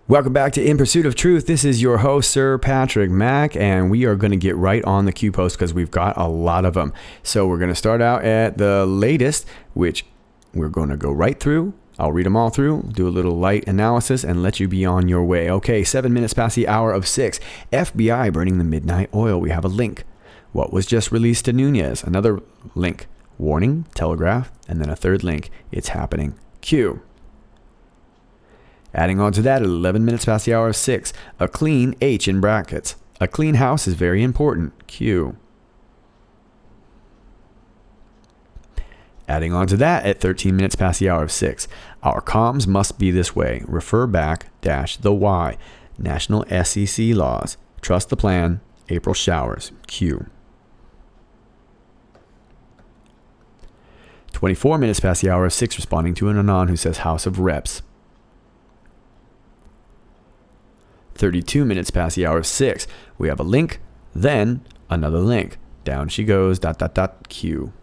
Welcome back to In Pursuit of Truth. This is your host, Sir Patrick Mack, and we are going to get right on the Q post because we've got a lot of them. So we're going to start out at the latest, which we're going to go right through. I'll read them all through, do a little light analysis, and let you be on your way. Okay, 7 minutes past the hour of 6. FBI burning the midnight oil. We have a link. What was just released to Nunez? Another link. Warning, Telegraph, and then a third link. It's happening. Q. Adding on to that, at 11 minutes past the hour of 6, a clean H in brackets. A clean house is very important. Q. Adding on to that, at 13 minutes past the hour of 6, our comms must be this way. Refer back, the Y. National SEC laws. Trust the plan. April showers. Q. 24 minutes past the hour of 6, responding to an Anon who says House of Reps. 32 minutes past the hour of 6, we have a link, then another link. Down she goes, Q.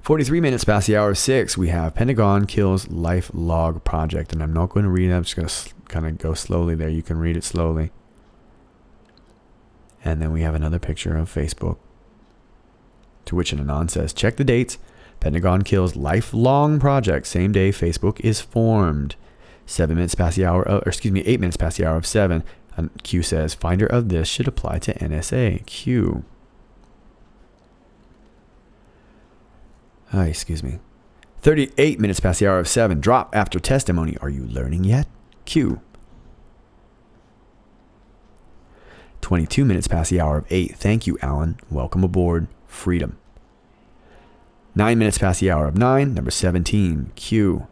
43 minutes past the hour of 6, we have Pentagon kills life log project. And I'm not going to read it. I'm just going to kind of go slowly there. You can read it slowly. And then we have another picture of Facebook. To which an Anon says, check the dates. Pentagon kills lifelong project. Same day Facebook is formed. 8 minutes past the hour of 7. And Q says, finder of this should apply to NSA. Q. 38 minutes past the hour of 7. Drop after testimony. Are you learning yet? Q. 22 minutes past the hour of 8. Thank you, Alan. Welcome aboard. Freedom. 9 minutes past the hour of 9. Number 17. Q.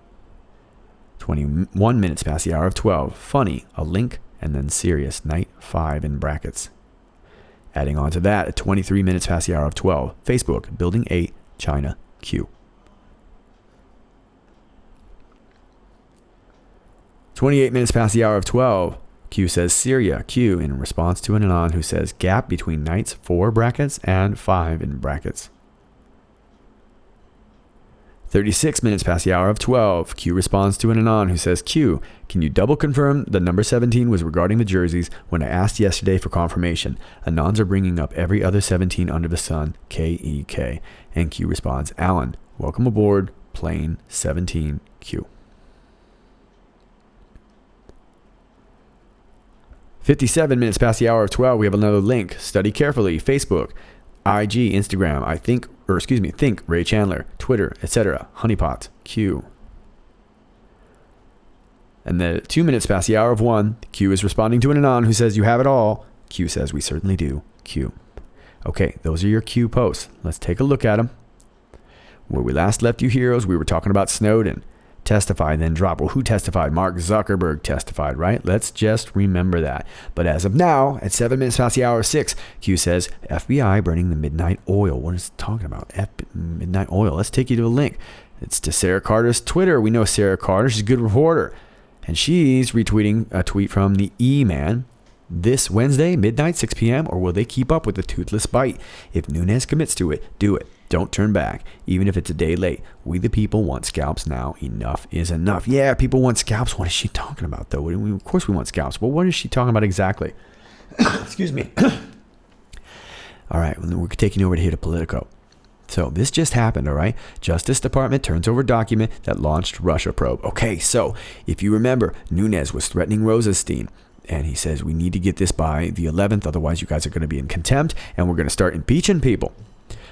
21 minutes past the hour of 12. Funny. A link. And then serious. Night 5 in brackets. Adding on to that, at 23 minutes past the hour of 12. Facebook. Building 8. China. Q. 28 minutes past the hour of 12. Q says Syria. Q in response to an Anon who says gap between nights 4 brackets and 5 in brackets. 36 minutes past the hour of 12. Q responds to an Anon who says, Q, can you double confirm the number 17 was regarding the jerseys when I asked yesterday for confirmation? Anons are bringing up every other 17 under the sun, KEK. And Q responds, Alan, welcome aboard, plane 17, Q. 57 minutes past the hour of 12, we have another link. Study carefully. Facebook, IG, Instagram, think Ray Chandler, Twitter, etc. Honeypot, Q. And then 2 minutes past the hour of 1, Q is responding to an Anon who says, you have it all. Q says, we certainly do, Q. Okay, those are your Q posts. Let's take a look at them. Where we last left you heroes, we were talking about Snowden. Testify, then drop. Well, who testified? Mark Zuckerberg testified, right? Let's just remember that. But as of now, at 7 minutes past the hour of 6, Q says, FBI burning the midnight oil. What is it talking about? Midnight oil. Let's take you to a link. It's to Sarah Carter's Twitter. We know Sarah Carter. She's a good reporter. And she's retweeting a tweet from the E-Man. This Wednesday, midnight, 6 p.m., or will they keep up with the toothless bite? If Nunez commits to it, do it. Don't turn back, even if it's a day late. We the people want scalps now. Enough is enough. Yeah, people want scalps. What is she talking about, though? Of course we want scalps. But what is she talking about exactly? Excuse me. All right, we're taking over here to Politico. So this just happened, all right? Justice Department turns over document that launched Russia probe. Okay, so if you remember, Nunez was threatening Rosenstein. And he says, we need to get this by the 11th. Otherwise, you guys are going to be in contempt. And we're going to start impeaching people.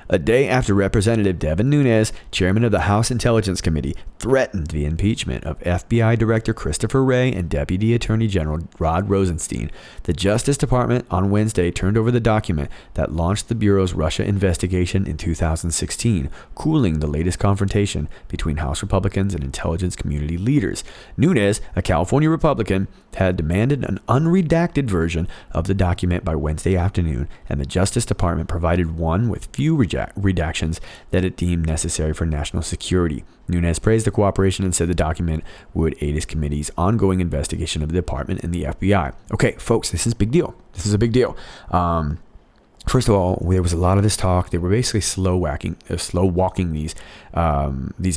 A day after Representative Devin Nunes, chairman of the House Intelligence Committee, threatened the impeachment of FBI Director Christopher Wray and Deputy Attorney General Rod Rosenstein, the Justice Department on Wednesday turned over the document that launched the Bureau's Russia investigation in 2016, cooling the latest confrontation between House Republicans and intelligence community leaders. Nunes, a California Republican, had demanded an unredacted version of the document by Wednesday afternoon, and the Justice Department provided one with few redactions that it deemed necessary for national security. Nunes praised the cooperation and said the document would aid his committee's ongoing investigation of the department and the FBI. Okay, folks, this is a big deal. This is a big deal. First of all, there was a lot of this talk. They were basically slow walking these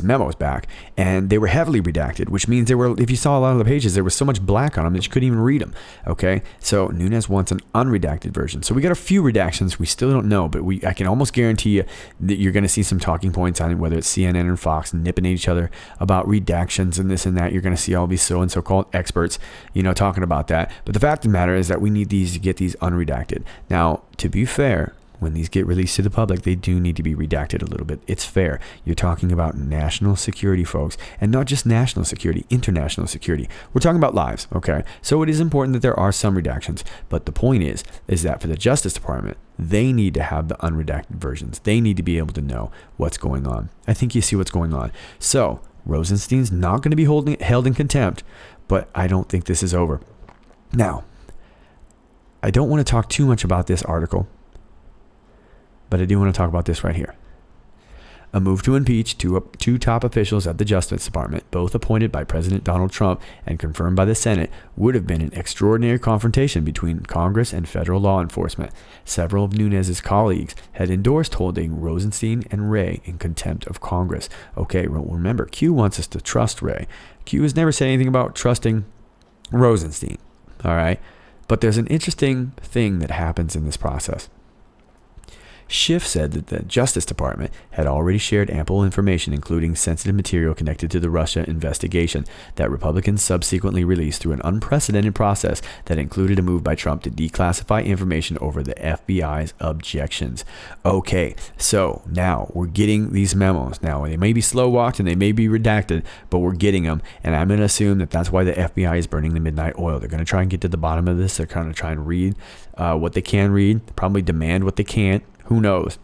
memos back, and they were heavily redacted, which means if you saw a lot of the pages, there was so much black on them that you couldn't even read them. Okay, so Nunes wants an unredacted version. So we got a few redactions. We still don't know, but I can almost guarantee you that you're going to see some talking points on it, whether it's CNN or Fox nipping at each other about redactions and this and that. You're going to see all these so-called experts, talking about that. But the fact of the matter is that we need to get these unredacted. Now, to be fair, when these get released to the public, they do need to be redacted a little bit. It's fair. You're talking about national security, folks, and not just national security, international security. We're talking about lives, okay? So it is important that there are some redactions. But the point is that for the Justice Department, they need to have the unredacted versions. They need to be able to know what's going on. I think you see what's going on. So Rosenstein's not going to be held in contempt, but I don't think this is over. Now, I don't want to talk too much about this article, but I do want to talk about this right here. A move to impeach two top officials at the Justice Department, both appointed by President Donald Trump and confirmed by the Senate, would have been an extraordinary confrontation between Congress and federal law enforcement. Several of Nunes' colleagues had endorsed holding Rosenstein and Wray in contempt of Congress. Okay, well, remember, Q wants us to trust Wray. Q has never said anything about trusting Rosenstein. All right? But there's an interesting thing that happens in this process. Schiff said that the Justice Department had already shared ample information, including sensitive material connected to the Russia investigation, that Republicans subsequently released through an unprecedented process that included a move by Trump to declassify information over the FBI's objections. Okay, so now we're getting these memos. Now, they may be slow-walked and they may be redacted, but we're getting them, and I'm going to assume that that's why the FBI is burning the midnight oil. They're going to try and get to the bottom of this. They're going to try and read what they can read, probably demand what they can't. Who knows?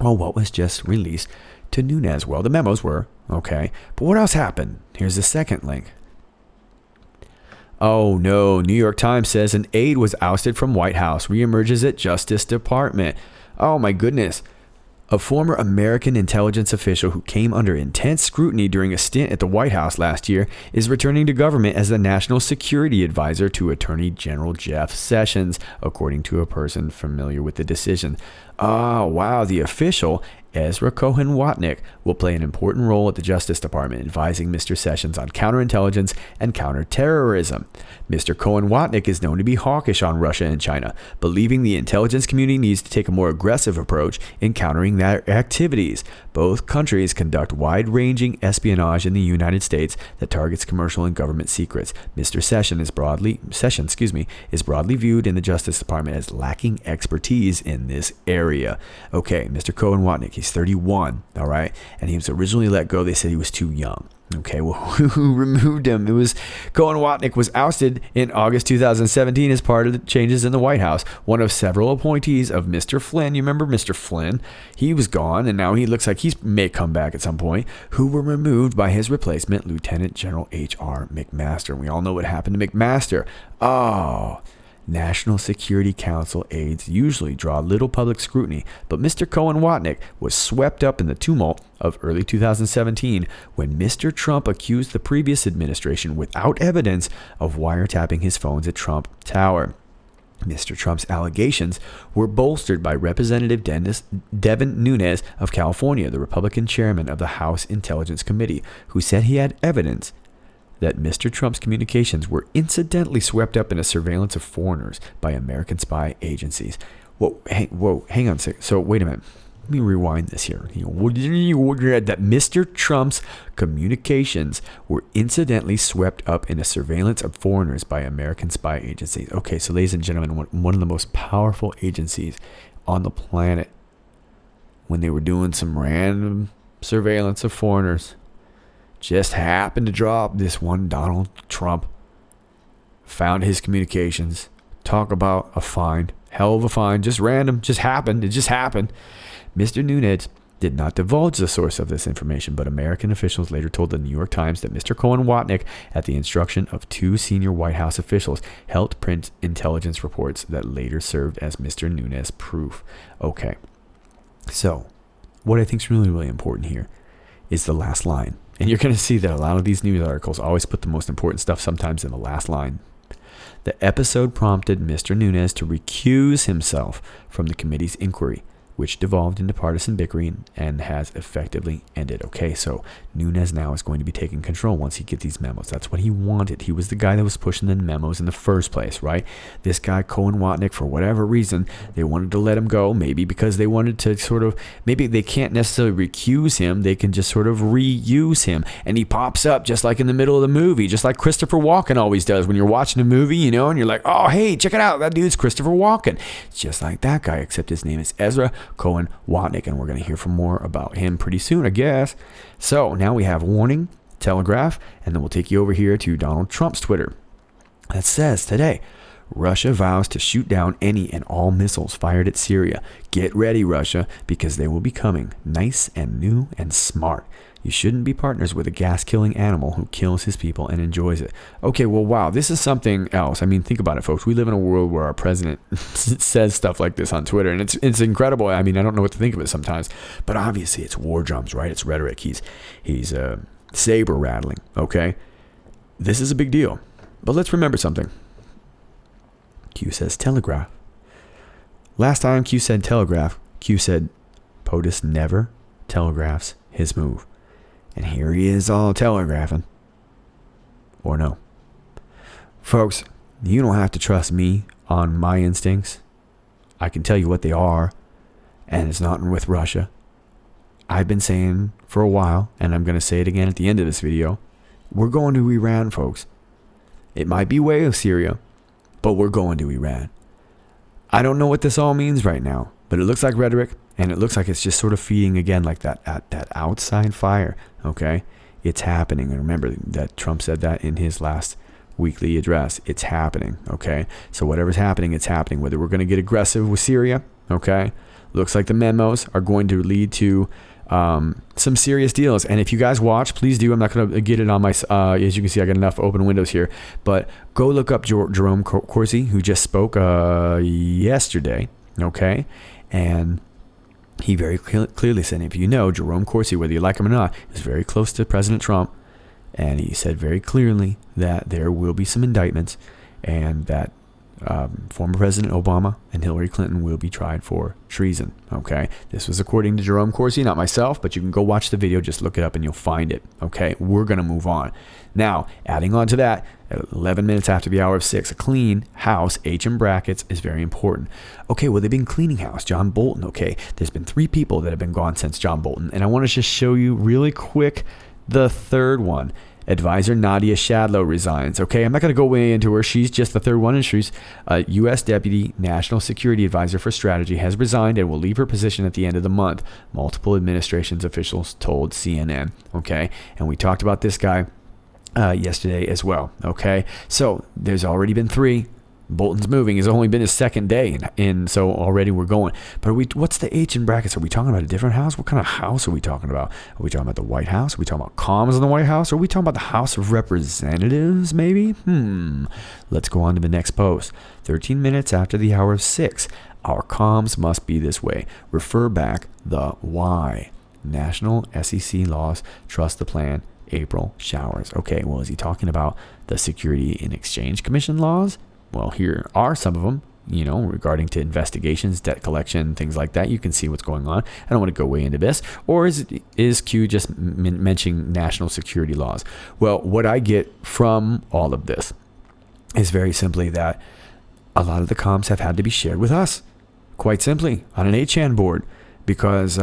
Well, what was just released to Nunes? Well, the memos were, okay. But what else happened? Here's the second link. Oh, no. New York Times says an aide was ousted from White House, reemerges at Justice Department. Oh, my goodness. A former American intelligence official who came under intense scrutiny during a stint at the White House last year is returning to government as the National Security Advisor to Attorney General Jeff Sessions, according to a person familiar with the decision. Oh, wow. The official, Ezra Cohen-Watnick, will play an important role at the Justice Department, advising Mr. Sessions on counterintelligence and counterterrorism. Mr. Cohen-Watnick is known to be hawkish on Russia and China, believing the intelligence community needs to take a more aggressive approach in countering their activities. Both countries conduct wide-ranging espionage in the United States that targets commercial and government secrets. Mr. Sessions is broadly viewed in the Justice Department as lacking expertise in this area. Okay, Mr. Cohen-Watnick, he's 31, all right? And he was originally let go. They said he was too young. Okay, well, who removed him? It was Cohen-Watnick was ousted in August 2017 as part of the changes in the White House. One of several appointees of Mr. Flynn. You remember Mr. Flynn? He was gone, and now he looks like he may come back at some point, who were removed by his replacement, Lieutenant General H.R. McMaster. We all know what happened to McMaster. Oh, National Security Council aides usually draw little public scrutiny, but Mr. Cohen-Watnick was swept up in the tumult of early 2017 when Mr. Trump accused the previous administration without evidence of wiretapping his phones at Trump Tower. Mr. Trump's allegations were bolstered by Representative Devin Nunes of California, the Republican chairman of the House Intelligence Committee, who said he had evidence that Mr. Trump's communications were incidentally swept up in a surveillance of foreigners by American spy agencies. Whoa, hang on a second. So, wait a minute. Let me rewind this here. That Mr. Trump's communications were incidentally swept up in a surveillance of foreigners by American spy agencies. Okay, so ladies and gentlemen, one of the most powerful agencies on the planet, when they were doing some random surveillance of foreigners, just happened to drop this one Donald Trump, found his communications. Talk about a find. Hell of a find. Just random. Just happened. It just happened. Mr. Nunes did not divulge the source of this information, but American officials later told the New York Times that Mr. Cohen-Watnick, at the instruction of two senior White House officials, helped print intelligence reports that later served as Mr. Nunes' proof. Okay. So, what I think is really, really important here is the last line. And you're going to see that a lot of these news articles always put the most important stuff sometimes in the last line. The episode prompted Mr. Nunes to recuse himself from the committee's inquiry, which devolved into partisan bickering and has effectively ended. Okay, so Nunes now is going to be taking control once he gets these memos. That's what he wanted. He was the guy that was pushing the memos in the first place, right? This guy, Cohen-Watnick, for whatever reason, they wanted to let him go, maybe because they wanted to sort of, maybe they can't necessarily recuse him, they can just sort of reuse him. And he pops up just like in the middle of the movie, just like Christopher Walken always does when you're watching a movie, you know, and you're like, oh, hey, check it out, that dude's Christopher Walken. It's just like that guy, except his name is Ezra Cohen-Watnick, and we're going to hear from more about him pretty soon, I guess. So now we have warning, Telegraph, and then we'll take you over here to Donald Trump's Twitter. That says today, Russia vows to shoot down any and all missiles fired at Syria. Get ready, Russia, because they will be coming nice and new and smart. You shouldn't be partners with a gas-killing animal who kills his people and enjoys it. Okay, well, wow, this is something else. I mean, think about it, folks. We live in a world where our president says stuff like this on Twitter, and it's incredible. I mean, I don't know what to think of it sometimes, but obviously it's war drums, right? It's rhetoric. He's saber rattling, okay? This is a big deal. But let's remember something. Q says telegraph. Last time Q said telegraph, Q said POTUS never telegraphs his move. And here he is all telegraphing. Or no. Folks, you don't have to trust me on my instincts. I can tell you what they are, and it's not with Russia. I've been saying for a while, and I'm going to say it again at the end of this video, we're going to Iran, folks. It might be way of Syria, but we're going to Iran. I don't know what this all means right now, but it looks like rhetoric, and it looks like it's just sort of feeding again like that outside fire, okay? It's happening. And remember that Trump said that in his last weekly address. It's happening, okay? So whatever's happening, it's happening. Whether we're going to get aggressive with Syria, okay? Looks like the memos are going to lead to some serious deals. And if you guys watch, please do. I'm not going to get it on my, as you can see, I got enough open windows here, but go look up Jerome Corsi, who just spoke yesterday, okay? And he very clearly said, if you know, Jerome Corsi, whether you like him or not, is very close to President Trump. And he said very clearly that there will be some indictments and that former President Obama and Hillary Clinton will be tried for treason. Okay, this was according to Jerome Corsi, not myself, but you can go watch the video, just look it up and you'll find it. Okay, we're going to move on. Now, adding on to that, at 11 minutes after the hour of 6, a clean house, H in brackets, is very important. Okay, well, they've been cleaning house. John Bolton, okay, there's been 3 people that have been gone since John Bolton, and I want to just show you really quick the third one. Advisor Nadia Shadlow resigns. Okay, I'm not going to go way into her. She's just the third one, and she's a U.S. Deputy National Security Advisor for Strategy, has resigned and will leave her position at the end of the month. Multiple administrations officials told CNN. Okay, and we talked about this guy yesterday as well. Okay, so there's already been 3. Bolton's moving. It's only been his second day, and so already we're going. But what's the H in brackets? Are we talking about a different house? What kind of house are we talking about? Are we talking about the White House? Are we talking about comms in the White House? Are we talking about the House of Representatives, maybe? Let's go on to the next post. 13 minutes after the hour of 6. Our comms must be this way. Refer back the why. National SEC laws. Trust the plan. April showers. Okay, well, is he talking about the Security and Exchange Commission laws? Well, here are some of them, you know, regarding to investigations, debt collection, things like that. You can see what's going on. I don't want to go way into this. Or is Q just mentioning national security laws? Well, what I get from all of this is very simply that a lot of the comms have had to be shared with us, quite simply, on an 8chan board, because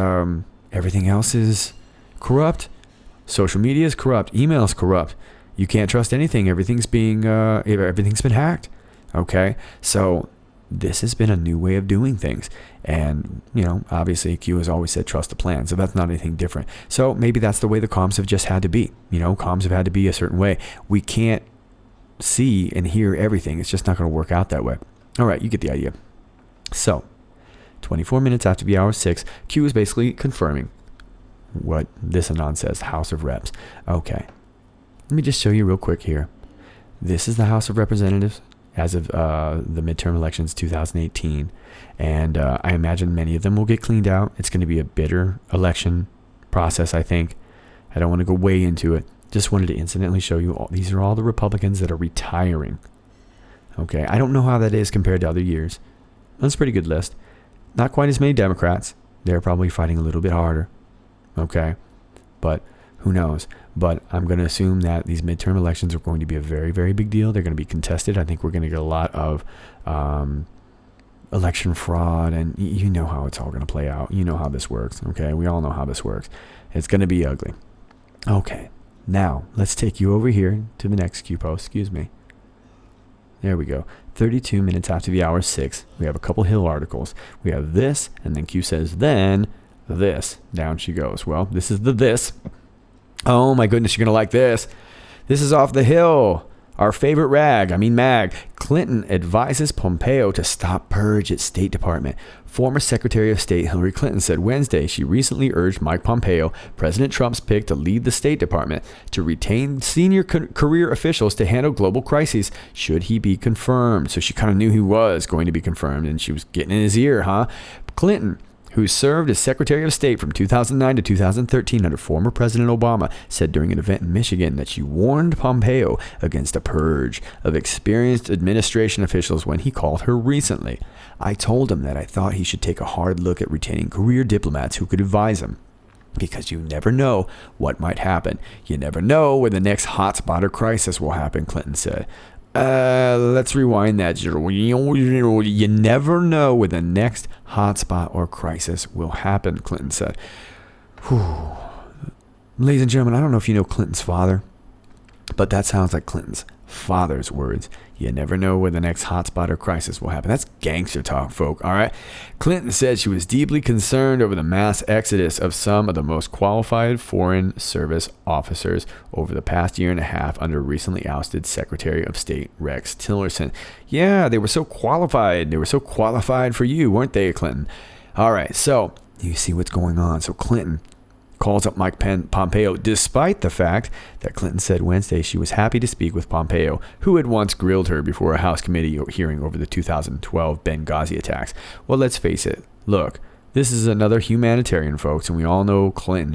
everything else is corrupt. Social media is corrupt. Email is corrupt. You can't trust anything. Everything's been hacked. Okay, so this has been a new way of doing things. And, you know, obviously Q has always said trust the plan. So that's not anything different. So maybe that's the way the comms have just had to be. You know, comms have had to be a certain way. We can't see and hear everything. It's just not going to work out that way. All right, you get the idea. So 24 minutes after the hour 6, Q is basically confirming what this Anon says, House of Reps. Okay, let me just show you real quick here. This is the House of Representatives as of the midterm elections 2018. And I imagine many of them will get cleaned out. It's going to be a bitter election process, I think. I don't want to go way into it. Just wanted to incidentally show you these are all the Republicans that are retiring. Okay, I don't know how that is compared to other years. That's a pretty good list. Not quite as many Democrats. They're probably fighting a little bit harder. Okay, but who knows? But I'm going to assume that these midterm elections are going to be a very, very big deal. They're going to be contested. I think we're going to get a lot of election fraud, and you know how it's all going to play out. You know how this works. Okay, we all know how this works. It's going to be ugly. Okay, now let's take you over here to the next Q post. Excuse me. There we go. 32 minutes after the hour 6. We have a couple Hill articles. We have this, and then Q says, then this. Down she goes. Well, this is the this. Oh my goodness, you're going to like this. This is off the Hill. Our favorite mag. Clinton advises Pompeo to stop purge at State Department. Former Secretary of State Hillary Clinton said Wednesday she recently urged Mike Pompeo, President Trump's pick to lead the State Department, to retain senior career officials to handle global crises should he be confirmed. So she kind of knew he was going to be confirmed, and she was getting in his ear, huh? Clinton, who served as Secretary of State from 2009 to 2013 under former President Obama, said during an event in Michigan that she warned Pompeo against a purge of experienced administration officials when he called her recently. I told him that I thought he should take a hard look at retaining career diplomats who could advise him, because you never know what might happen. You never know where the next hotspot or crisis will happen, Clinton said. Let's rewind that. You never know where the next hotspot or crisis will happen, Clinton said. Whew. Ladies and gentlemen, I don't know if you know Clinton's father, but that sounds like Clinton's father's words. You never know where the next hotspot or crisis will happen. That's gangster talk, folk, all right? Clinton said she was deeply concerned over the mass exodus of some of the most qualified Foreign Service officers over the past year and a half under recently ousted Secretary of State Rex Tillerson. Yeah, they were so qualified. They were so qualified for you, weren't they, Clinton? All right, so you see what's going on. So Clinton calls up Mike Pompeo, despite the fact that Clinton said Wednesday she was happy to speak with Pompeo, who had once grilled her before a House committee hearing over the 2012 Benghazi attacks. Well, let's face it. Look, this is another humanitarian, folks, and we all know Clinton.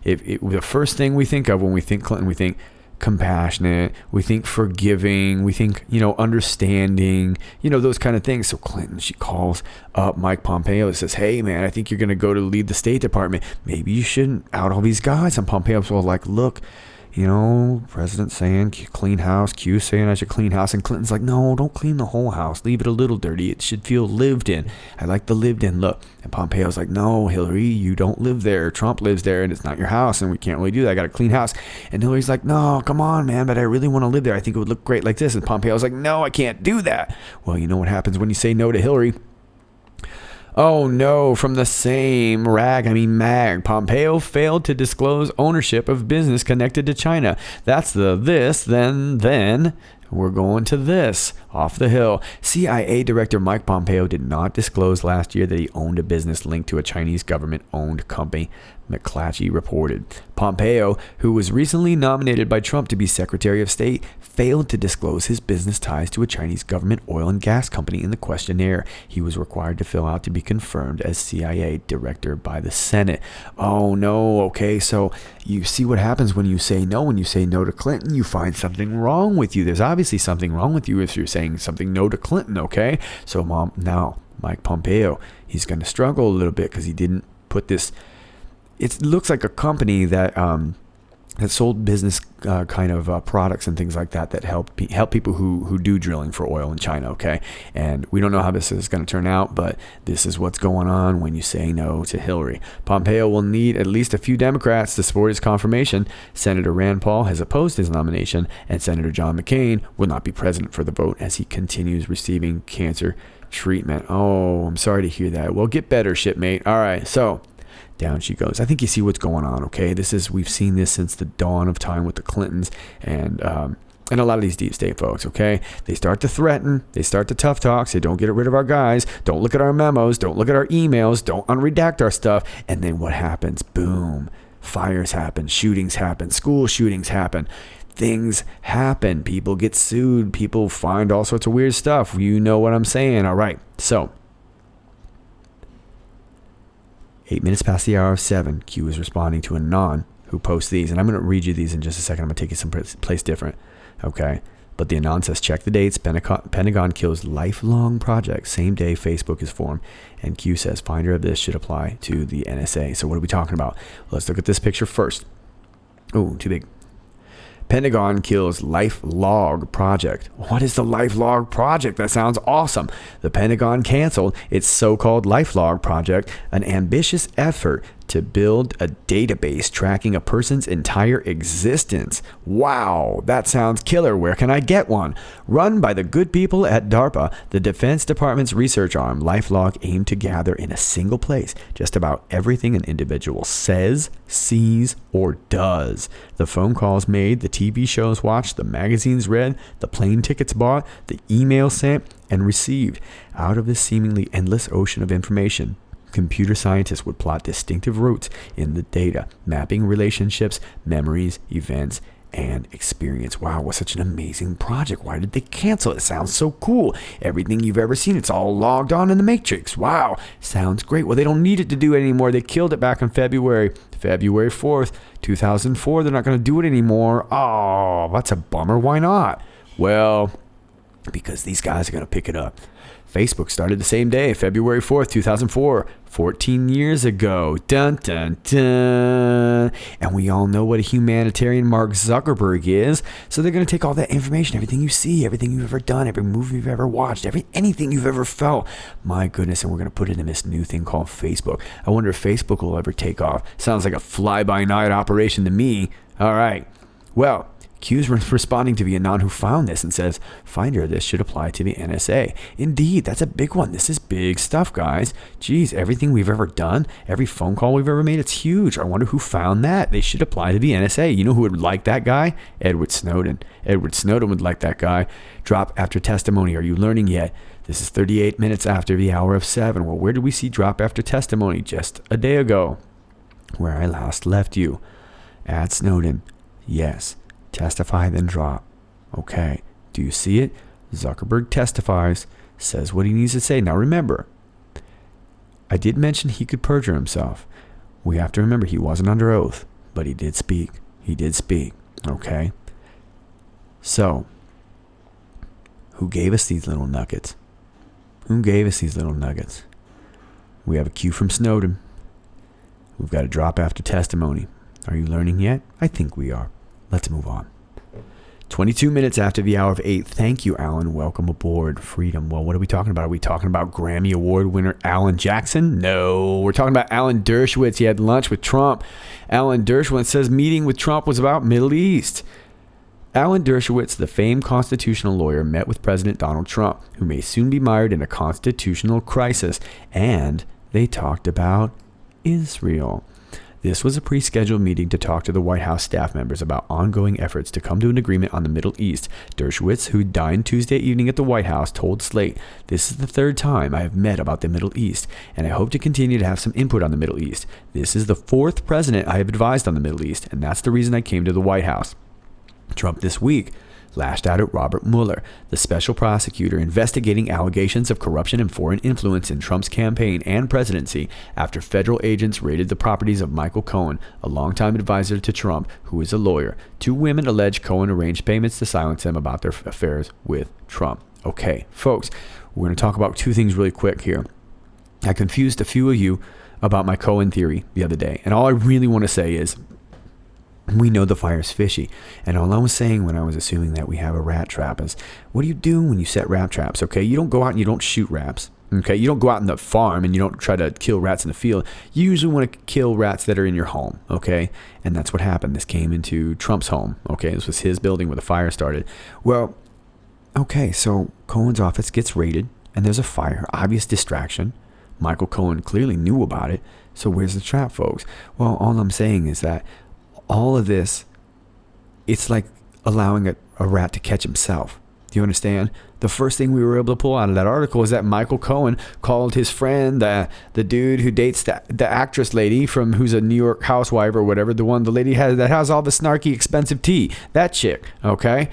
The first thing we think of when we think Clinton, we think compassionate, we think forgiving, we think, understanding, those kind of things. So Clinton, she calls up Mike Pompeo and says, hey man, I think you're going to go to lead the State Department. Maybe you shouldn't out all these guys. And Pompeo's all like, look, President saying clean house, Q saying I should clean house, and Clinton's like, no, don't clean the whole house, leave it a little dirty, it should feel lived in. I like the lived in look. And Pompeo's like, no, Hillary, you don't live there, Trump lives there, and it's not your house, and we can't really do that, I got a clean house. And Hillary's like, no, come on man, but I really want to live there, I think it would look great like this. And Pompeo's like, no, I can't do that. Well, you know what happens when you say no to Hillary? Oh no, from the same mag, Pompeo failed to disclose ownership of business connected to China. That's the this, then. We're going to this, off the Hill. CIA Director Mike Pompeo did not disclose last year that he owned a business linked to a Chinese government-owned company, McClatchy reported. Pompeo, who was recently nominated by Trump to be Secretary of State, failed to disclose his business ties to a Chinese government oil and gas company in the questionnaire he was required to fill out to be confirmed as CIA Director by the Senate. Oh no, okay, so you see what happens when you say no. When you say no to Clinton, you find something wrong with you. There's obviously something wrong with you if you're saying something no to Clinton, okay? So now Mike Pompeo, he's going to struggle a little bit because he didn't put this. It looks like a company that sold business kind of products and things like that help people who do drilling for oil in China, okay? And we don't know how this is going to turn out, but this is what's going on when you say no to Hillary. Pompeo will need at least a few Democrats to support his confirmation. Senator Rand Paul has opposed his nomination, and Senator John McCain will not be present for the vote as he continues receiving cancer treatment. Oh, I'm sorry to hear that. Well, get better, shipmate. All right, so down she goes. I think you see what's going on, okay? We've seen this since the dawn of time with the Clintons and a lot of these deep state folks, okay? They start to threaten. They start to tough talk. Say, don't get rid of our guys. Don't look at our memos. Don't look at our emails. Don't unredact our stuff. And then what happens? Boom. Fires happen. Shootings happen. School shootings happen. Things happen. People get sued. People find all sorts of weird stuff. You know what I'm saying. All right. So 8 minutes past the hour of 7, Q is responding to Anon, who posts these. And I'm going to read you these in just a second. I'm going to take you someplace different. Okay. But the Anon says, check the dates. Pentagon kills lifelong project. Same day Facebook is formed. And Q says, finder of this should apply to the NSA. So what are we talking about? Let's look at this picture first. Oh, too big. Pentagon kills LifeLog project. What is the LifeLog project? That sounds awesome. The Pentagon canceled its so-called LifeLog project, an ambitious effort to build a database tracking a person's entire existence. Wow, that sounds killer. Where can I get one? Run by the good people at DARPA, the Defense Department's research arm, LifeLog aimed to gather in a single place just about everything an individual says, sees, or does. The phone calls made, the TV shows watched, the magazines read, the plane tickets bought, the emails sent and received. Out of this seemingly endless ocean of information, computer scientists would plot distinctive routes in the data, mapping relationships, memories, events, and experience. Wow, what such an amazing project. Why did they cancel it? It sounds so cool. Everything you've ever seen, it's all logged on in the Matrix. Wow, sounds great. Well, they don't need it to do it anymore. They killed it back in February 4th, 2004. They're not going to do it anymore. Oh, that's a bummer. Why not? Well, because these guys are going to pick it up. Facebook started the same day, February 4th, 2004, 14 years ago. Dun, dun, dun. And we all know what a humanitarian Mark Zuckerberg is. So they're going to take all that information, everything you see, everything you've ever done, every movie you've ever watched, anything you've ever felt. My goodness, and we're going to put it in this new thing called Facebook. I wonder if Facebook will ever take off. Sounds like a fly-by-night operation to me. All right. Well, Q's responding to the Anon who found this and says, finder of this should apply to the NSA. Indeed, that's a big one. This is big stuff, guys. Geez, everything we've ever done, every phone call we've ever made, it's huge. I wonder who found that. They should apply to the NSA. You know who would like that guy? Edward Snowden. Edward Snowden would like that guy. Drop after testimony. Are you learning yet? This is 38 minutes after the hour of 7. Well, where did we see drop after testimony? Just a day ago, where I last left you. At Snowden. Yes. Testify, then drop. Okay. Do you see it? Zuckerberg testifies, says what he needs to say. Now remember, I did mention he could perjure himself. We have to remember he wasn't under oath, but he did speak. He did speak. Okay. So, who gave us these little nuggets? Who gave us these little nuggets? We have a cue from Snowden. We've got a drop after testimony. Are you learning yet? I think we are. Let's move on. 22 minutes after the hour of 8. Thank you, Alan. Welcome aboard. Freedom. Well, what are we talking about? Are we talking about Grammy Award winner Alan Jackson? No, we're talking about Alan Dershowitz. He had lunch with Trump. Alan Dershowitz says meeting with Trump was about Middle East. Alan Dershowitz, the famed constitutional lawyer, met with President Donald Trump, who may soon be mired in a constitutional crisis, and they talked about Israel. This was a pre-scheduled meeting to talk to the White House staff members about ongoing efforts to come to an agreement on the Middle East. Dershowitz, who dined Tuesday evening at the White House, told Slate, "This is the third time I have met about the Middle East, and I hope to continue to have some input on the Middle East. This is the fourth president I have advised on the Middle East, and that's the reason I came to the White House." Trump this week lashed out at Robert Mueller, the special prosecutor investigating allegations of corruption and foreign influence in Trump's campaign and presidency after federal agents raided the properties of Michael Cohen, a longtime advisor to Trump, who is a lawyer. Two women allege Cohen arranged payments to silence him about their affairs with Trump. Okay, folks, we're going to talk about two things really quick here. I confused a few of you about my Cohen theory the other day, and all I really want to say is, we know the fire's fishy. And all I was saying when I was assuming that we have a rat trap is, what do you do when you set rat traps? Okay, you don't go out and you don't shoot rats. Okay, you don't go out in the farm and you don't try to kill rats in the field. You usually want to kill rats that are in your home. Okay, and that's what happened. This came into Trump's home. Okay, this was his building where the fire started. Well, okay, so Cohen's office gets raided and there's a fire. Obvious distraction. Michael Cohen clearly knew about it. So where's the trap, folks? Well, all I'm saying is that all of this, it's like allowing a rat to catch himself. Do you understand? The first thing we were able to pull out of that article is that Michael Cohen called his friend, the dude who dates the actress lady from who's a New York housewife or whatever, the lady that has all the snarky expensive tea, that chick, okay?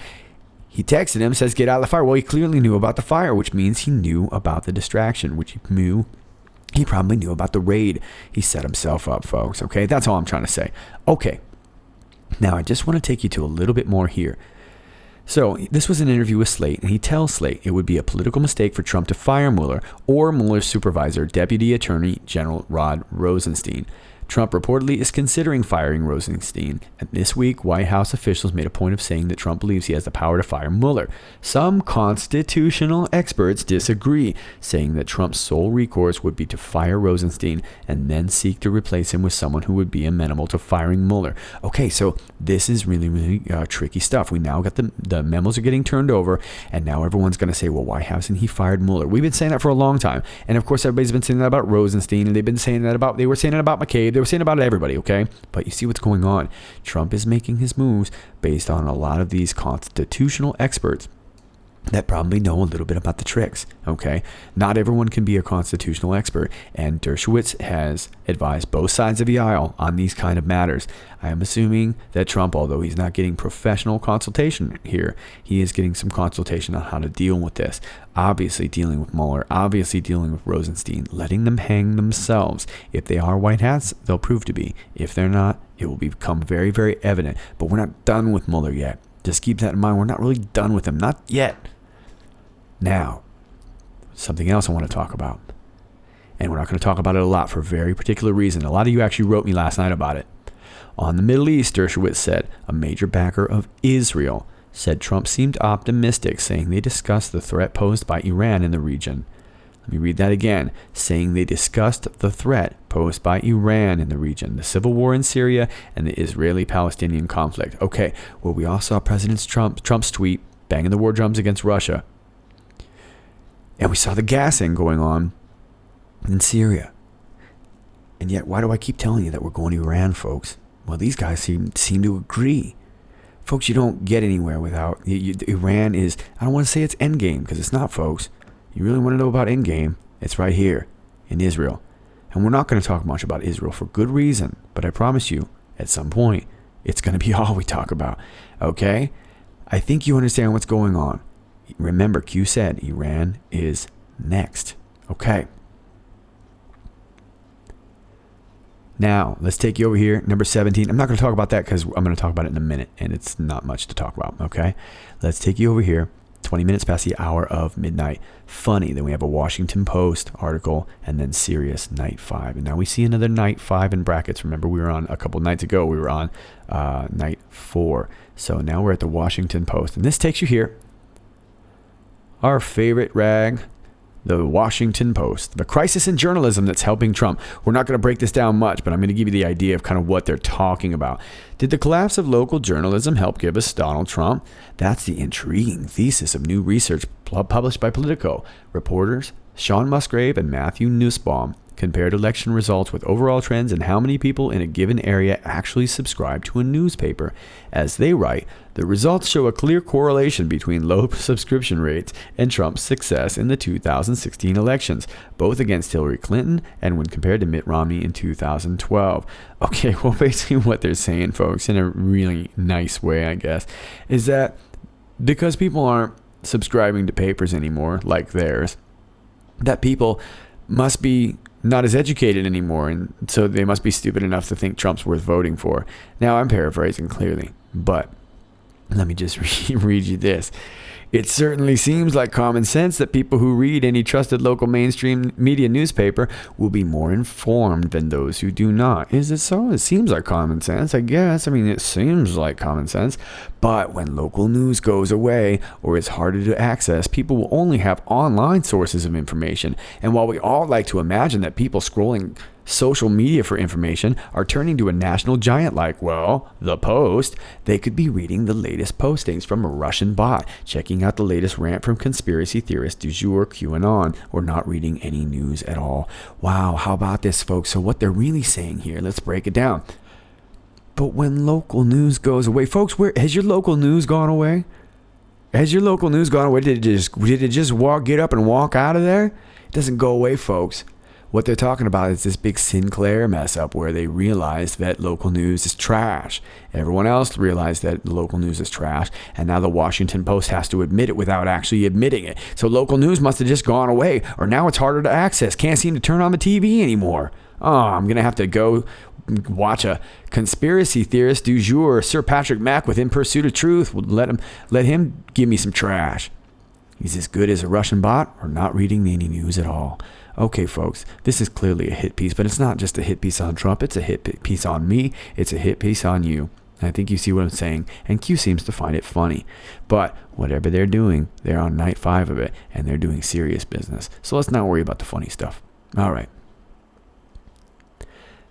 He texted him, says, get out of the fire. Well, he clearly knew about the fire, which means he knew about the distraction, which he probably knew about the raid. He set himself up, folks, okay? That's all I'm trying to say. Okay. Now, I just want to take you to a little bit more here. So this was an interview with Slate, and he tells Slate it would be a political mistake for Trump to fire Mueller or Mueller's supervisor, Deputy Attorney General Rod Rosenstein. Trump reportedly is considering firing Rosenstein, and this week, White House officials made a point of saying that Trump believes he has the power to fire Mueller. Some constitutional experts disagree, saying that Trump's sole recourse would be to fire Rosenstein and then seek to replace him with someone who would be amenable to firing Mueller. Okay, so this is really tricky stuff. We now got the memos are getting turned over, and now everyone's going to say, well, why hasn't he fired Mueller? We've been saying that for a long time, and of course, everybody's been saying that about Rosenstein, and they were saying that about McCabe. They were saying about everybody, okay? But you see what's going on. Trump is making his moves based on a lot of these constitutional experts that probably know a little bit about the tricks, okay? Not everyone can be a constitutional expert, and Dershowitz has advised both sides of the aisle on these kind of matters. I am assuming that Trump, although he's not getting professional consultation here, he is getting some consultation on how to deal with this. Obviously dealing with Mueller, obviously dealing with Rosenstein, letting them hang themselves. If they are white hats, they'll prove to be. If they're not, it will become very, very evident. But we're not done with Mueller yet. Just keep that in mind. We're not really done with him. Not yet. Now, something else I want to talk about. And we're not going to talk about it a lot for a very particular reason. A lot of you actually wrote me last night about it. On the Middle East, Dershowitz said, a major backer of Israel, said Trump seemed optimistic, saying they discussed the threat posed by Iran in the region. Let me read that again. Saying they discussed the threat posed by Iran in the region, the civil war in Syria, and the Israeli-Palestinian conflict. Okay, well, we all saw President Trump's tweet, banging the war drums against Russia. And we saw the gassing going on in Syria. And yet, why do I keep telling you that we're going to Iran, folks? Well, these guys seem to agree. Folks, you don't get anywhere without... Iran is... I don't want to say it's endgame, because it's not, folks. You really want to know about endgame? It's right here, in Israel. And we're not going to talk much about Israel for good reason. But I promise you, at some point, it's going to be all we talk about. Okay? I think you understand what's going on. Remember, Q said Iran is next. Okay. Now, let's take you over here. Number 17. I'm not going to talk about that because I'm going to talk about it in a minute, and it's not much to talk about. Okay. Let's take you over here. 20 minutes past the hour of midnight. Funny. Then we have a Washington Post article, and then Sirius Night 5. And now we see another Night 5 in brackets. Remember, we were on a couple nights ago. We were on Night 4. So now we're at the Washington Post. And this takes you here. Our favorite rag, the Washington Post. The crisis in journalism that's helping Trump. We're not going to break this down much, but I'm going to give you the idea of kind of what they're talking about. Did the collapse of local journalism help give us Donald Trump? That's the intriguing thesis of new research published by Politico. Reporters Sean Musgrave and Matthew Nussbaum compared election results with overall trends and how many people in a given area actually subscribe to a newspaper. As they write, the results show a clear correlation between low subscription rates and Trump's success in the 2016 elections, both against Hillary Clinton and when compared to Mitt Romney in 2012. Okay, well, basically what they're saying, folks, in a really nice way, I guess, is that because people aren't subscribing to papers anymore like theirs, that people must be not as educated anymore, and so they must be stupid enough to think Trump's worth voting for. Now, I'm paraphrasing clearly, but let me just read you this. It certainly seems like common sense that people who read any trusted local mainstream media newspaper will be more informed than those who do not. Is it so? It seems like common sense, I guess. I mean, it seems like common sense. But when local news goes away or is harder to access, people will only have online sources of information. And while we all like to imagine that people scrolling social media for information are turning to a national giant like, well, the Post, they could be reading the latest postings from a Russian bot, checking out the latest rant from conspiracy theorist du jour QAnon, or not reading any news at all. Wow, how about this, folks? So what they're really saying here, let's break it down. But when local news goes away, folks, has your local news gone away? Has your local news gone away? Did it just get up and walk out of there? It doesn't go away, folks. What they're talking about is this big Sinclair mess up where they realized that local news is trash. Everyone else realized that local news is trash, and now the Washington Post has to admit it without actually admitting it. So local news must have just gone away, or now it's harder to access. Can't seem to turn on the TV anymore. Oh, I'm going to have to go watch a conspiracy theorist du jour, Sir Patrick Mack with In Pursuit of Truth. Let him give me some trash. He's as good as a Russian bot or not reading any news at all. Okay, folks, this is clearly a hit piece, but it's not just a hit piece on Trump. It's a hit piece on me. It's a hit piece on you. I think you see what I'm saying, and Q seems to find it funny. But whatever they're doing, they're on night 5 of it, and they're doing serious business. So let's not worry about the funny stuff. All right.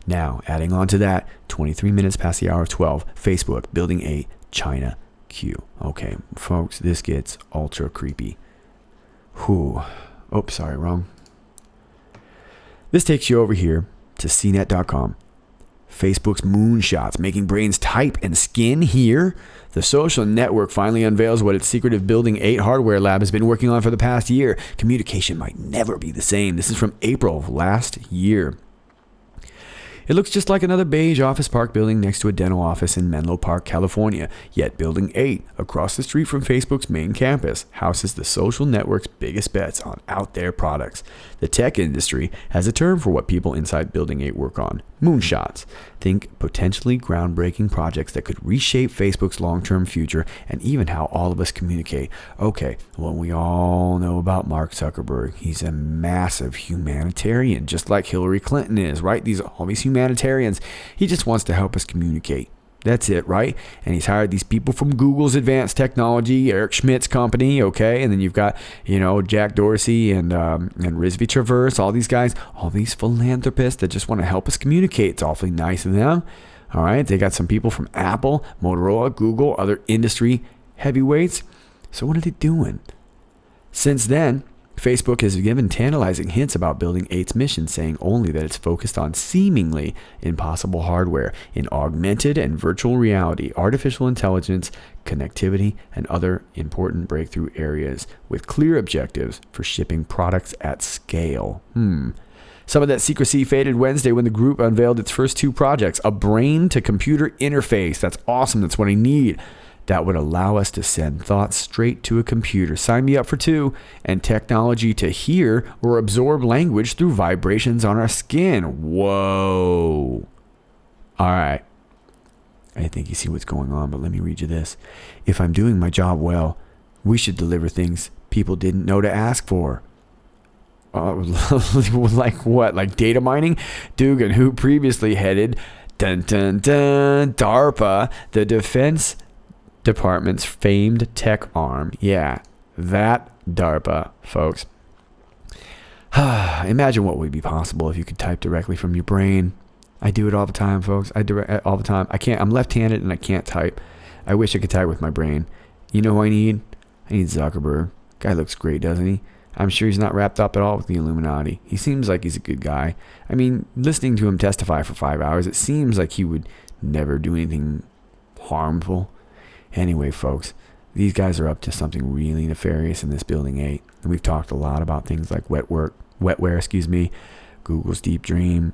Now, adding on to that, 23 minutes past the hour of 12, Facebook, Building 8, China, Q. Okay, folks, this gets ultra creepy. Whew. Oh, sorry, wrong. This takes you over here to cnet.com. Facebook's moonshots, making brains type and skin here. The social network finally unveils what its secretive Building 8 hardware lab has been working on for the past year. Communication might never be the same. This is from April of last year. It looks just like another beige office park building next to a dental office in Menlo Park, California. Yet Building 8, across the street from Facebook's main campus, houses the social network's biggest bets on out there products. The tech industry has a term for what people inside Building 8 work on: moonshots. Think potentially groundbreaking projects that could reshape Facebook's long-term future and even how all of us communicate. Okay, well, we all know about Mark Zuckerberg. He's a massive humanitarian, just like Hillary Clinton is, right? All these humanitarians. He just wants to help us communicate. That's it, right? And he's hired these people from Google's advanced technology, Eric Schmidt's company, okay? And then you've got, Jack Dorsey and Rizvi Traverse, all these guys, all these philanthropists that just want to help us communicate. It's awfully nice of them, all right? They got some people from Apple, Motorola, Google, other industry heavyweights. So what are they doing? Since then, Facebook has given tantalizing hints about Building 8's mission, saying only that it's focused on seemingly impossible hardware in augmented and virtual reality, artificial intelligence, connectivity, and other important breakthrough areas, with clear objectives for shipping products at scale. Some of that secrecy faded Wednesday when the group unveiled its first 2 projects: a brain-to-computer interface. That's awesome. That's what I need. That would allow us to send thoughts straight to a computer. Sign me up for 2. And technology to hear or absorb language through vibrations on our skin. Whoa. All right. I think you see what's going on, but let me read you this. If I'm doing my job well, we should deliver things people didn't know to ask for. Like what? Like data mining? Dugan, who previously headed DARPA, the Defense Department's famed tech arm. Yeah, that DARPA, folks. Imagine what would be possible if you could type directly from your brain. I do it all the time, folks. I do it all the time. I can't. I'm left-handed and I can't type. I wish I could type with my brain. You know who I need? I need Zuckerberg. Guy looks great, doesn't he? I'm sure he's not wrapped up at all with the Illuminati. He seems like he's a good guy. I mean, listening to him testify for 5 hours, it seems like he would never do anything harmful. Anyway, folks, these guys are up to something really nefarious in this Building 8. And we've talked a lot about things like wetware, Google's Deep Dream,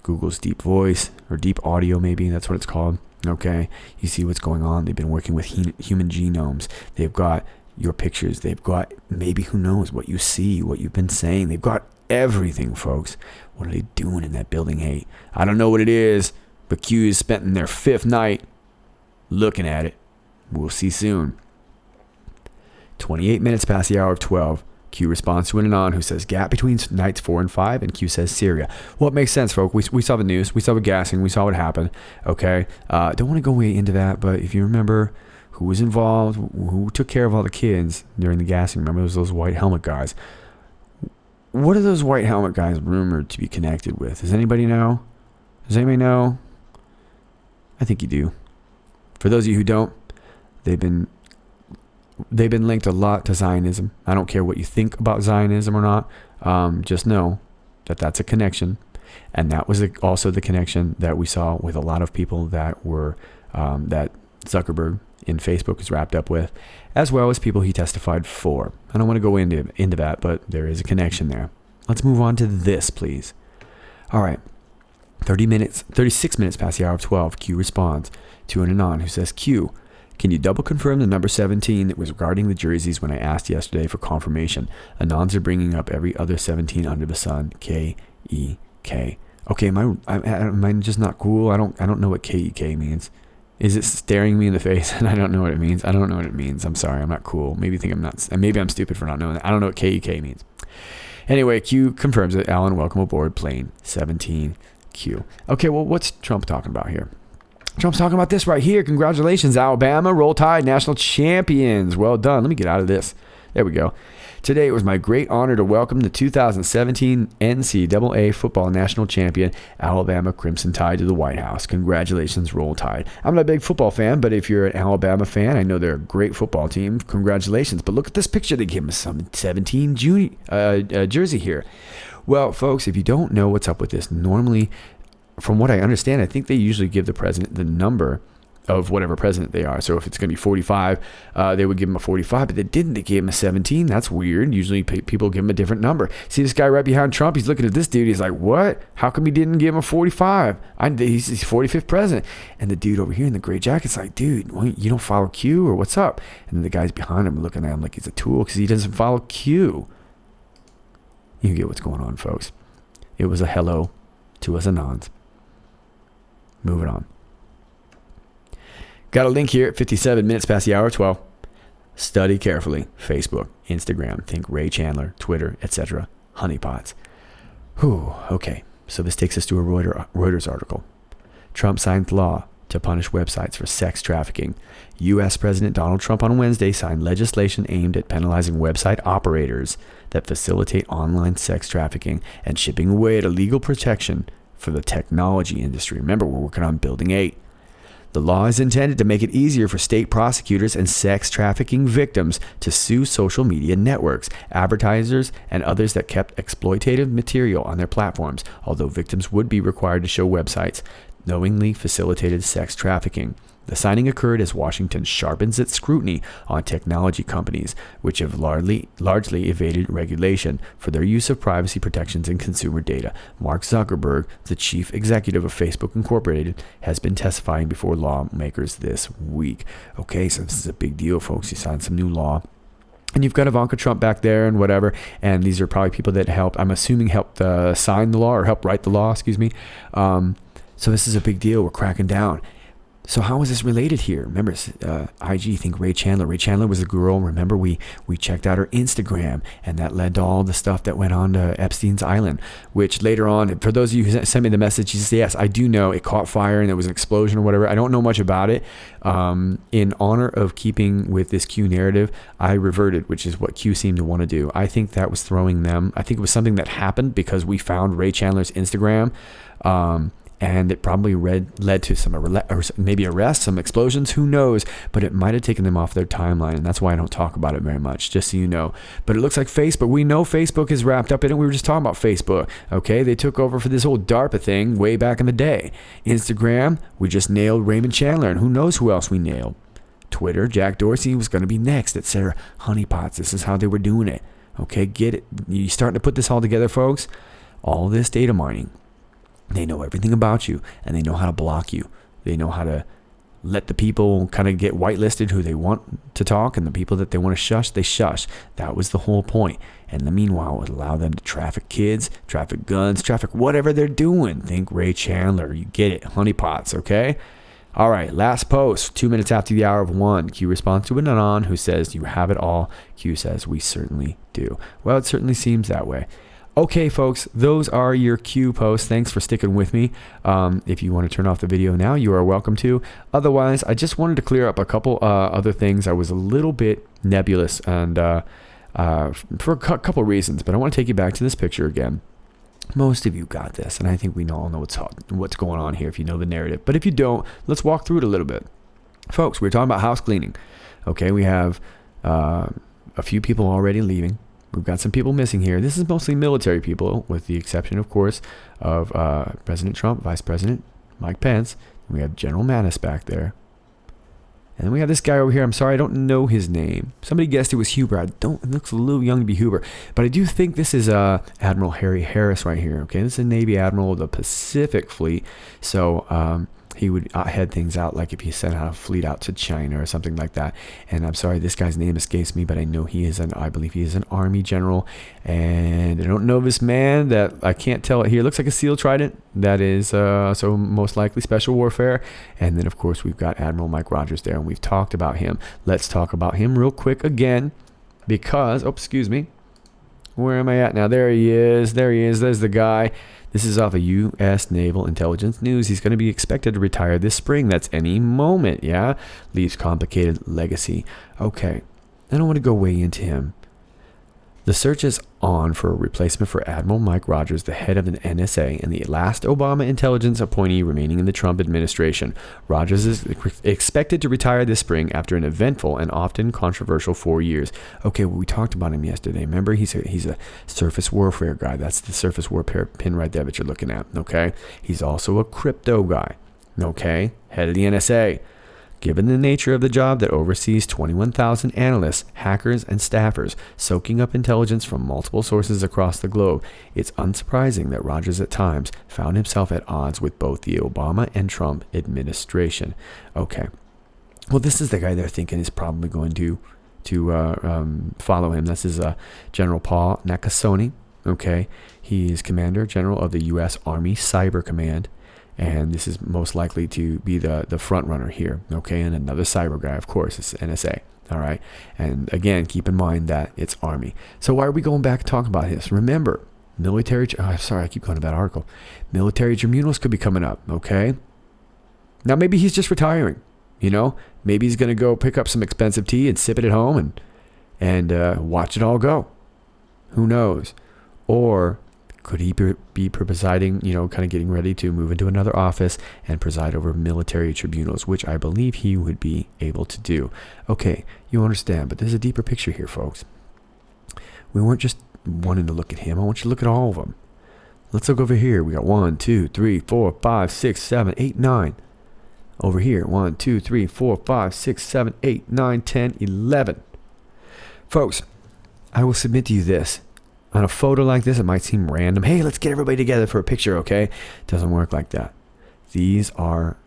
Google's Deep Voice, or Deep Audio maybe, that's what it's called. Okay, you see what's going on. They've been working with human genomes. They've got your pictures. They've got maybe, who knows, what you see, what you've been saying. They've got everything, folks. What are they doing in that Building 8? I don't know what it is, but Q is spending their 5th night looking at it. We'll see soon. 28 minutes past the hour of 12. Q responds to an Anon who says gap between nights 4 and 5, and Q says Syria. Well, it makes sense, folks. We saw the news. We saw the gassing. We saw what happened. Okay. Don't want to go way into that, but if you remember who was involved, who took care of all the kids during the gassing, remember those white helmet guys. What are those white helmet guys rumored to be connected with? Does anybody know? Does anybody know? I think you do. For those of you who don't, they've been linked a lot to Zionism. I don't care what you think about Zionism or not. Just know that that's a connection. And that was also the connection that we saw with a lot of people that were that Zuckerberg in Facebook is wrapped up with, as well as people he testified for. I don't want to go into that, but there is a connection there. Let's move on to this, please. All right. 36 minutes past the hour of 12, Q responds to an Anon who says, Q, can you double confirm the number 17 that was regarding the jerseys when I asked yesterday for confirmation? Anons are bringing up every other 17 under the sun. K-E-K. Okay, am I just not cool? I don't know what KEK means. Is it staring me in the face? And I don't know what it means. I don't know what it means. I'm sorry. I'm not cool. Maybe you think I'm nuts. And maybe I'm stupid for not knowing that. I don't know what KEK means. Anyway, Q confirms it. Alan, welcome aboard plane 17Q. Okay, well, what's Trump talking about here? Trump's talking about this right here. Congratulations, Alabama. Roll Tide, national champions. Well done. Let me get out of this. There we go. Today, it was my great honor to welcome the 2017 NCAA football national champion, Alabama Crimson Tide, to the White House. Congratulations, Roll Tide. I'm not a big football fan, but if you're an Alabama fan, I know they're a great football team. Congratulations. But look at this picture. They gave him a 17 jersey here. Well, folks, if you don't know what's up with this, normally, from what I understand, I think they usually give the president the number of whatever president they are. So if it's going to be 45, they would give him a 45, but they didn't. They gave him a 17. That's weird. Usually people give him a different number. See this guy right behind Trump? He's looking at this dude. He's like, what? How come he didn't give him a 45? He's 45th president. And the dude over here in the gray jacket's like, dude, you don't follow Q or what's up? And then the guys behind him are looking at him like he's a tool because he doesn't follow Q. You get what's going on, folks. It was a hello to us Anons. Moving on. Got a link here at 57 minutes past the hour 12. Study carefully. Facebook, Instagram, think Ray Chandler, Twitter, etc. Honeypots. Whew, okay. So this takes us to a Reuters article. Trump signs law to punish websites for sex trafficking. U.S. President Donald Trump on Wednesday signed legislation aimed at penalizing website operators that facilitate online sex trafficking and chipping away at illegal protection for the technology industry. Remember, we're working on Building 8. The law is intended to make it easier for state prosecutors and sex trafficking victims to sue social media networks, advertisers, and others that kept exploitative material on their platforms, although victims would be required to show websites knowingly facilitated sex trafficking. The signing occurred as Washington sharpens its scrutiny on technology companies, which have largely evaded regulation for their use of privacy protections and consumer data. Mark Zuckerberg, the chief executive of Facebook Incorporated, has been testifying before lawmakers this week. Okay, so this is a big deal, folks. You signed some new law. And you've got Ivanka Trump back there and whatever. And these are probably people that helped, I'm assuming, helped sign the law or help write the law, excuse me. So this is a big deal. We're cracking down. So how is this related here? Remember, IG, think Ray Chandler. Ray Chandler was a girl. Remember, we checked out her Instagram, and that led to all the stuff that went on to Epstein's Island, which later on, for those of you who sent me the message, he says, yes, I do know it caught fire and there was an explosion or whatever. I don't know much about it. In honor of keeping with this Q narrative, I reverted, which is what Q seemed to want to do. I think that was throwing them. I think it was something that happened because we found Ray Chandler's Instagram. And it probably led to some maybe arrests, some explosions, who knows? But it might have taken them off their timeline, and that's why I don't talk about it very much, just so you know. But it looks like Facebook, we know Facebook is wrapped up in it. We were just talking about Facebook, okay? They took over for this whole DARPA thing way back in the day. Instagram, we just nailed Raymond Chandler, and who knows who else we nailed. Twitter, Jack Dorsey was going to be next, etc. Honeypots, this is how they were doing it, okay? Get it? You starting to put this all together, folks? All this data mining. They know everything about you, and they know how to block you. They know how to let the people kind of get whitelisted who they want to talk, and the people that they want to shush, they shush. That was the whole point. And in the meanwhile, it would allow them to traffic kids, traffic guns, traffic whatever they're doing. Think Ray Chandler. You get it. Honeypots, okay? All right, last post, 2 minutes after the hour of 1. Q responds to an Anon who says, you have it all. Q says, we certainly do. Well, it certainly seems that way. Okay, folks, those are your Q posts. Thanks for sticking with me. If you want to turn off the video now, you are welcome to. Otherwise, I just wanted to clear up a couple other things. I was a little bit nebulous and for a couple reasons, but I want to take you back to this picture again. Most of you got this, and I think we all know what's going on here if you know the narrative. But if you don't, let's walk through it a little bit. Folks, we're talking about house cleaning. Okay, we have a few people already leaving. We've got some people missing here. This is mostly military people, with the exception, of course, of President Trump, Vice President Mike Pence. We have General Mattis back there. And then we have this guy over here. I'm sorry, I don't know his name. Somebody guessed it was Huber. It looks a little young to be Huber. But I do think this is Admiral Harry Harris right here. Okay, this is a Navy Admiral of the Pacific Fleet. So, he would head things out, like if he sent out a fleet out to China or something like that. And I'm sorry, this guy's name escapes me, but I know I believe he is an Army general. And I don't know this man, that I can't tell it here. It looks like a SEAL trident. That is so most likely special warfare. And then, of course, we've got Admiral Mike Rogers there, and we've talked about him. Let's talk about him real quick again, because, excuse me. Where am I at now? There he is. There's the guy. This is off of U.S. Naval Intelligence News. He's going to be expected to retire this spring. That's any moment, yeah? Leaves complicated legacy. Okay, I don't want to go way into him. The search is on for a replacement for Admiral Mike Rogers, the head of the NSA and the last Obama intelligence appointee remaining in the Trump administration. Rogers is expected to retire this spring after an eventful and often controversial 4 years. Okay, well, we talked about him yesterday. Remember, he's a surface warfare guy. That's the surface warfare pin right there that you're looking at, okay? He's also a crypto guy, okay? Head of the NSA. Given the nature of the job that oversees 21,000 analysts, hackers, and staffers, soaking up intelligence from multiple sources across the globe, it's unsurprising that Rogers at times found himself at odds with both the Obama and Trump administration. Okay. Well, this is the guy they're thinking is probably going to follow him. This is General Paul Nakasone. Okay. He is Commander General of the U.S. Army Cyber Command. And this is most likely to be the front runner here, okay? And another cyber guy, of course, is NSA, all right? And again, keep in mind that it's Army. So why are we going back and talking about this? Remember, I keep going to that article. Military tribunals could be coming up, okay? Now, maybe he's just retiring, you know? Maybe he's going to go pick up some expensive tea and sip it at home and watch it all go. Who knows? Or could he be presiding, kind of getting ready to move into another office and preside over military tribunals, which I believe he would be able to do. Okay, you understand, but there's a deeper picture here, folks. We weren't just wanting to look at him. I want you to look at all of them. Let's look over here. We got 1, 2, 3, 4, 5, 6, 7, 8, 9. Over here, 1, 2, 3, 4, 5, 6, 7, 8, 9, 10, 11. Folks, I will submit to you this. On a photo like this, it might seem random. Hey, let's get everybody together for a picture, okay? It doesn't work like that. These are,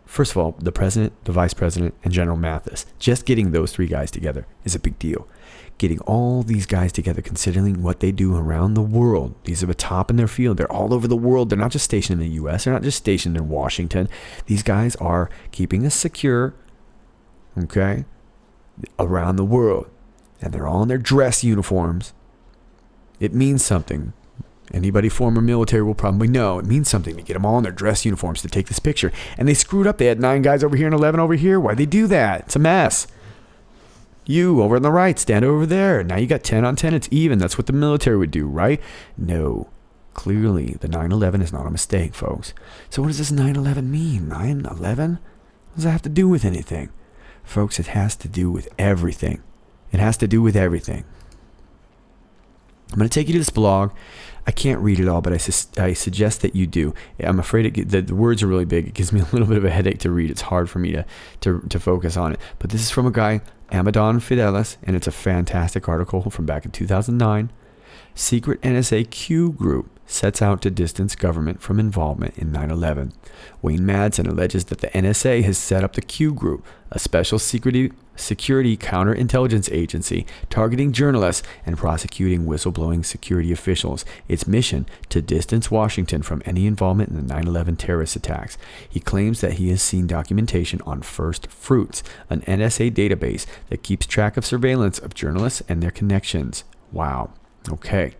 first of all, the president, the vice president, and General Mathis. Just getting those three guys together is a big deal. Getting all these guys together, considering what they do around the world. These are the top in their field. They're all over the world. They're not just stationed in the U.S. They're not just stationed in Washington. These guys are keeping us secure, okay, around the world. And they're all in their dress uniforms. It means something. Anybody former military will probably know. It means something to get them all in their dress uniforms to take this picture. And they screwed up. They had 9 guys over here and 11 over here. Why'd they do that? It's a mess. You over on the right, stand over there. Now you got 10 on 10. It's even. That's what the military would do, right? No. Clearly, the 9/11 is not a mistake, folks. So what does this 9/11 mean? 9/11? What does that have to do with anything? Folks, it has to do with everything. It has to do with everything. I'm going to take you to this blog. I can't read it all, but I suggest that you do. I'm afraid the words are really big. It gives me a little bit of a headache to read. It's hard for me to focus on it. But this is from a guy, Amadon Fidelis, and it's a fantastic article from back in 2009. Secret NSA Q group sets out to distance government from involvement in 9/11. Wayne Madsen alleges that the NSA has set up the Q group, a special security counterintelligence agency targeting journalists and prosecuting whistleblowing security officials. Its mission to distance Washington from any involvement in the 9/11 terrorist attacks. He claims that he has seen documentation on First Fruits, an NSA database that keeps track of surveillance of journalists and their connections. Wow. Okay.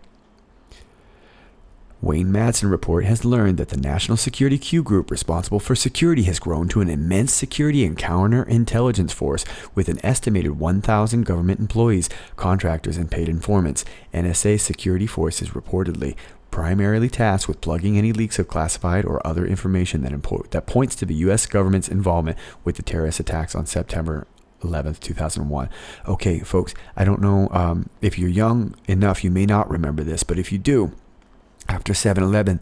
Wayne Madsen report has learned that the National Security Q Group responsible for security has grown to an immense security and counterintelligence force with an estimated 1,000 government employees, contractors, and paid informants. NSA security force is reportedly primarily tasked with plugging any leaks of classified or other information that points to the U.S. government's involvement with the terrorist attacks on September 11th, 2001. Okay, folks, I don't know if you're young enough, you may not remember this, but if you do, after 9/11,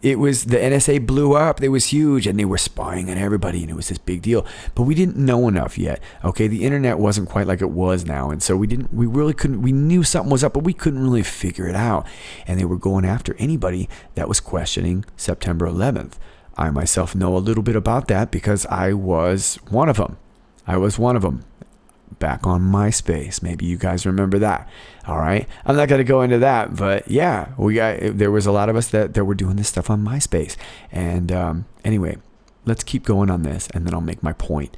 it was, the NSA blew up. It was huge, and they were spying on everybody, and it was this big deal. But we didn't know enough yet. Okay, the internet wasn't quite like it was now, and so we really couldn't. We knew something was up, but we couldn't really figure it out. And they were going after anybody that was questioning September 11th. I myself know a little bit about that because I was one of them. Back on MySpace. Maybe you guys remember that. All right. I'm not going to go into that, but yeah, there was a lot of us that were doing this stuff on MySpace. And anyway, let's keep going on this, and then I'll make my point.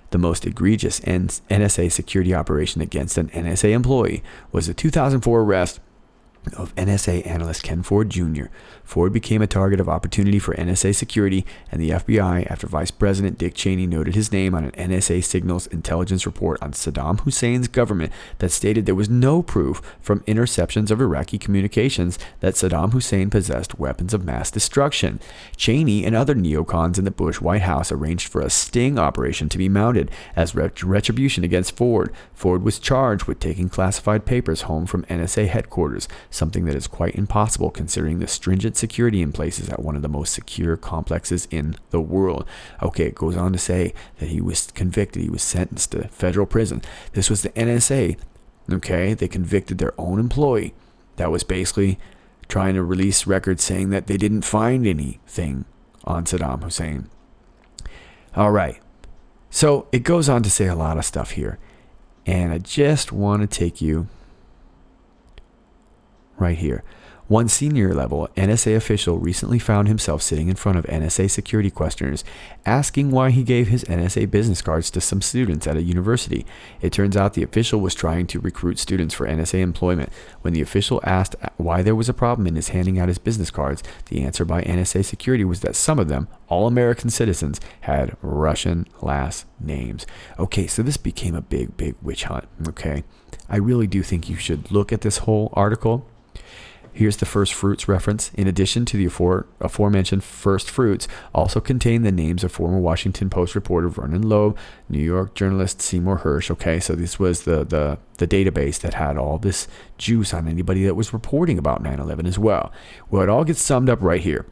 The most egregious NSA security operation against an NSA employee was the 2004 arrest of NSA analyst Ken Ford Jr. Ford became a target of opportunity for NSA security and the FBI after Vice President Dick Cheney noted his name on an NSA signals intelligence report on Saddam Hussein's government that stated there was no proof from interceptions of Iraqi communications that Saddam Hussein possessed weapons of mass destruction. Cheney and other neocons in the Bush White House arranged for a sting operation to be mounted as retribution against Ford. Ford was charged with taking classified papers home from NSA headquarters, something that is quite impossible considering the stringent security in places at one of the most secure complexes in the world. Okay, it goes on to say that he was convicted. He was sentenced to federal prison. This was the NSA. Okay, they convicted their own employee that was basically trying to release records saying that they didn't find anything on Saddam Hussein. All right, so it goes on to say a lot of stuff here, and I just want to take you right here. One senior level NSA official recently found himself sitting in front of NSA security questioners asking why he gave his NSA business cards to some students at a university. It turns out the official was trying to recruit students for NSA employment. When the official asked why there was a problem in his handing out his business cards, the answer by NSA security was that some of them, all American citizens, had Russian last names. Okay, so this became a big witch hunt. Okay, I really do think you should look at this whole article. Here's the first fruits reference. In addition to the aforementioned first fruits, also contain the names of former Washington Post reporter Vernon Loeb, New York journalist Seymour Hersh. Okay, so this was the database that had all this juice on anybody that was reporting about 9/11 as well. Well, it all gets summed up right here.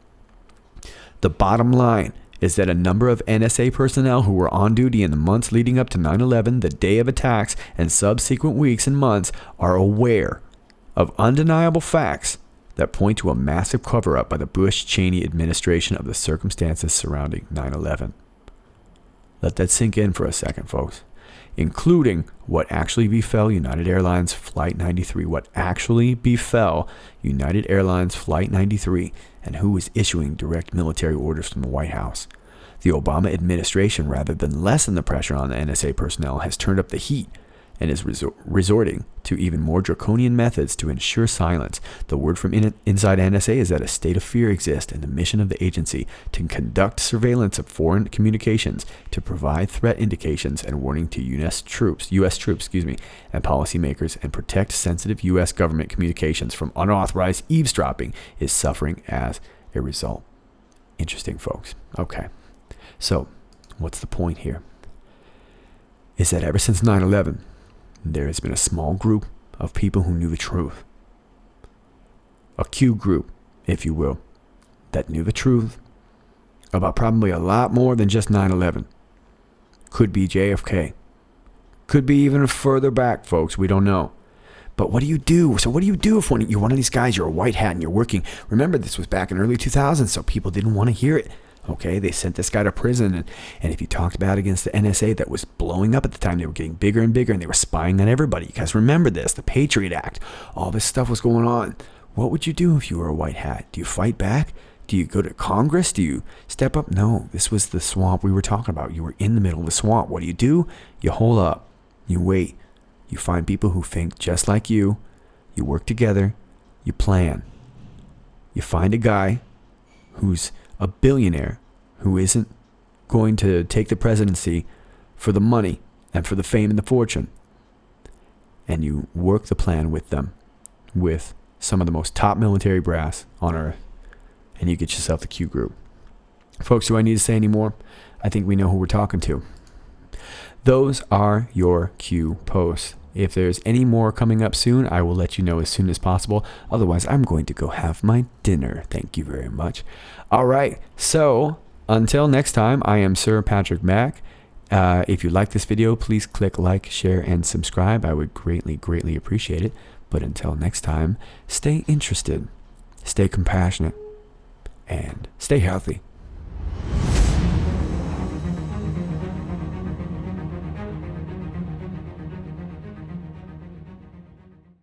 The bottom line is that a number of NSA personnel who were on duty in the months leading up to 9/11, the day of attacks, and subsequent weeks and months are aware of undeniable facts that point to a massive cover-up by the Bush-Cheney administration of the circumstances surrounding 9/11. Let that sink in for a second, folks. Including what actually befell United Airlines Flight 93. What actually befell United Airlines Flight 93 and who was issuing direct military orders from the White House. The Obama administration, rather than lessen the pressure on the NSA personnel, has turned up the heat and is resorting to even more draconian methods to ensure silence. The word from inside NSA is that a state of fear exists, and the mission of the agency to conduct surveillance of foreign communications, to provide threat indications and warning to U.S. troops, and policymakers, and protect sensitive U.S. government communications from unauthorized eavesdropping is suffering as a result. Interesting, folks. Okay, so what's the point here? Is that ever since 9/11, there has been a small group of people who knew the truth. A Q group, if you will, that knew the truth about probably a lot more than just 9/11. Could be JFK. Could be even further back, folks. We don't know. But what do you do? So what do you do if you're one of these guys, you're a white hat and you're working? Remember, this was back in early 2000s, so people didn't want to hear it. Okay, they sent this guy to prison, and if you talked bad against the NSA that was blowing up at the time, they were getting bigger and bigger, and they were spying on everybody. You guys remember this, the Patriot Act, all this stuff was going on. What would you do if you were a white hat? Do you fight back? Do you go to Congress? Do you step up? No, this was the swamp we were talking about. You were in the middle of the swamp. What do? You hole up. You wait. You find people who think just like you. You work together. You plan. You find a guy who's a billionaire who isn't going to take the presidency for the money and for the fame and the fortune. And you work the plan with them, with some of the most top military brass on earth, and you get yourself the Q group. Folks, do I need to say any more? I think we know who we're talking to. Those are your Q posts. If there's any more coming up soon, I will let you know as soon as possible. Otherwise, I'm going to go have my dinner. Thank you very much. All right. So until next time, I am Sir Patrick Mack. If you like this video, please click like, share, and subscribe. I would greatly, greatly appreciate it. But until next time, stay interested, stay compassionate, and stay healthy.